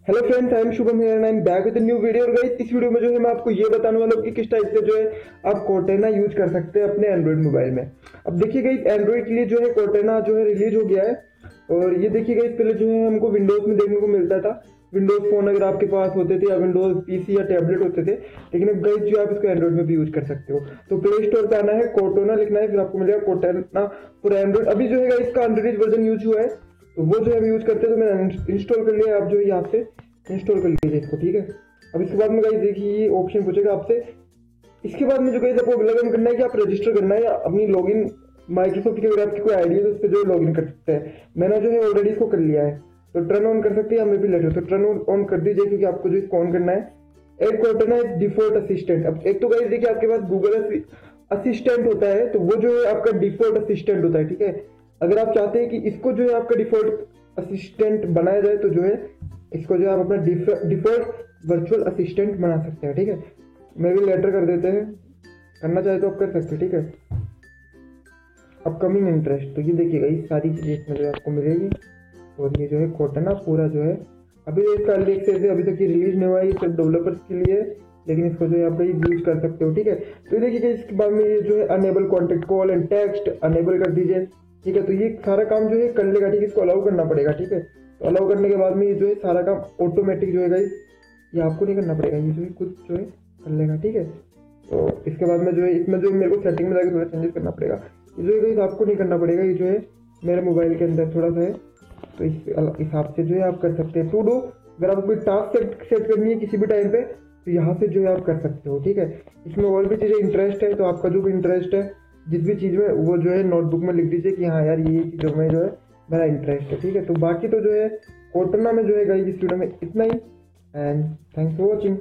Hello friends, I am Shubham here and I am back with a new video. और guys इस video में जो है मैं आपको ये बताने वाला हूँ कि किस टाइप से जो है आप कोर्टेना यूज कर सकते हैं अपने एंड्रॉइड मोबाइल में। अब देखिए गाइस, एंड्रॉइड के लिए जो है कोर्टेना जो है रिलीज हो गया है। और ये देखिए गाइस, पहले जो है हमको विंडोज में देखने को मिलता था। विंडोज फोन अगर आपके पास होते थे या विंडोज पीसी या टैबलेट होते थे, लेकिन अब गाइस जो आप इसको एंड्रॉइड में भी यूज कर सकते हो। तो प्ले स्टोर पे आना है, कोर्टेना लिखना है, फिर आपको मिलेगा कोर्टेना फॉर एंड्रॉइड। अभी जो है गाइस इसका अनरिलीज वर्जन यूज हुआ है, तो वो जो है हम यूज करते हैं। तो मैंने इंस्टॉल कर लिया, आप जो है यहाँ से इंस्टॉल कर लीजिए इसको, ठीक है। अब इसके बाद में गाइस देखिए ये ऑप्शन पूछेगा आपसे। इसके बाद में जो गाइस आपको लॉगिन करना है कि आप रजिस्टर करना है या अपनी लॉगिन माइक्रोसॉफ्ट की अगर आपकी कोई आईडी है तो उस पर जो लॉगिन कर सकते हैं। मैंने जो है ऑलरेडी इसको कर लिया है, तो टर्न ऑन कर सकते हैं या मे भी लेटर, तो टर्न ऑन कर दीजिए क्योंकि आपको जो इसको ऑन करना है। एक कोर्टेना है डिफॉल्ट असिस्टेंट। अब एक तो गाइस देखिए आपके पास गूगल असिस्टेंट होता है, तो वो जो है आपका डिफॉल्ट असिस्टेंट होता है, ठीक है। अगर आप चाहते हैं कि इसको जो है आपका डिफॉल्ट असिस्टेंट बनाया जाए तो जो है इसको जो है आप अपना डिफॉल्ट वर्चुअल असिस्टेंट बना सकते हैं, ठीक है। मैं भी लेटर कर देते हैं, करना चाहे तो आप कर सकते हैं, ठीक है। अपकमिंग इंटरेस्ट, तो ये देखिएगा ये सारी चीजें इसमें जो आपको मिलेगी। और ये जो है कोर्टेना पूरा जो है अभी इसका अर्ली एक्सेस है, अभी तक ये रिलीज नहीं हुआ है, ये सिर्फ डेवलपर्स के लिए, लेकिन इसको जो है आप यूज कर सकते हो, ठीक है। तो देखिए इसके बाद में ये जो है enable contact call and text enable कर दीजिए, ठीक है। तो ये सारा काम जो है कर लेगा, ठीक है। इसको अलाउ करना पड़ेगा, ठीक है। तो अलाउ करने के बाद में ये जो है सारा काम ऑटोमेटिक जो है गाइस ये आपको नहीं करना पड़ेगा, ये जो है खुद जो है कर लेगा, ठीक है। तो इसके बाद में जो है इसमें जो मेरे को सेटिंग में जाकर थोड़ा चेंजेस करना पड़ेगा। ये जो है गाइस आपको नहीं करना पड़ेगा, ये जो है मेरे मोबाइल के अंदर थोड़ा सा है, तो इस हिसाब से जो है आप कर सकते हैं। टू डू अगर आपको कोई टास्क सेट करनी है किसी भी टाइम पे तो यहाँ से जो है आप कर सकते हो, ठीक है। इसमें और भी चीज़ें इंटरेस्ट है, तो आपका जो भी इंटरेस्ट है जिस भी चीज़ में वो जो है नोटबुक में लिख दीजिए कि हाँ यार ये चीज़ों में जो है मेरा इंटरेस्ट है, ठीक है। तो बाकी तो जो है कोर्टेना में जो है गाइस इस वीडियो में इतना ही, एंड थैंक्स फॉर वॉचिंग।